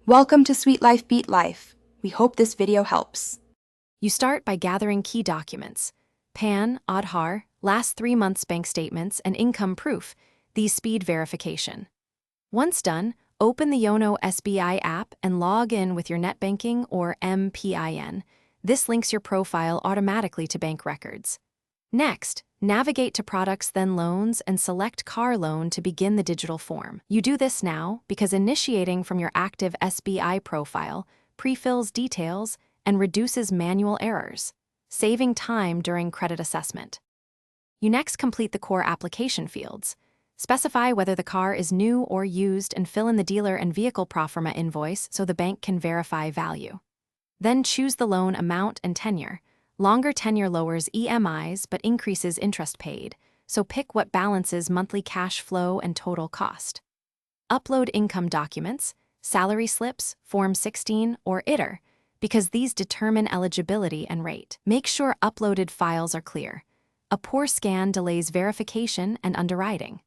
Welcome to Sweet Life Beat Life. We hope this video helps. You start by gathering key documents: PAN, Aadhaar, last 3 months bank statements, and income proof. These speed verification. Once done, open the Yono SBI app and log in with your net banking or MPIN. This links your profile automatically to bank records. Next, navigate to Products, then Loans, and select Car Loan to begin the digital form. You do this now because initiating from your active SBI profile pre-fills details and reduces manual errors, saving time during credit assessment. You next complete the core application fields. Specify whether the car is new or used and fill in the dealer and vehicle proforma invoice so the bank can verify value. Then choose the loan amount and tenure. Longer tenure lowers EMIs but increases interest paid, so pick what balances monthly cash flow and total cost. Upload income documents, salary slips, Form 16, or ITR, because these determine eligibility and rate. Make sure uploaded files are clear. A poor scan delays verification and underwriting.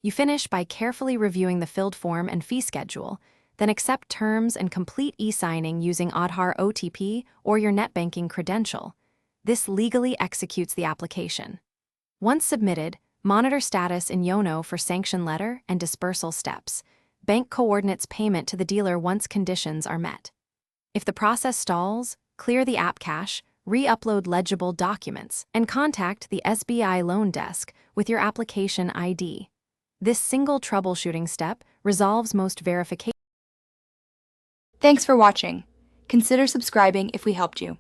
You finish by carefully reviewing the filled form and fee schedule, then accept terms and complete e-signing using Aadhaar OTP or your net banking credential. This legally executes the application. Once submitted, monitor status in Yono for sanction letter and dispersal steps. Bank coordinates payment to the dealer once conditions are met. If the process stalls, clear the app cache, re-upload legible documents, and contact the SBI loan desk with your application ID. This single troubleshooting step resolves most verifications. Thanks for watching. Consider subscribing if we helped you.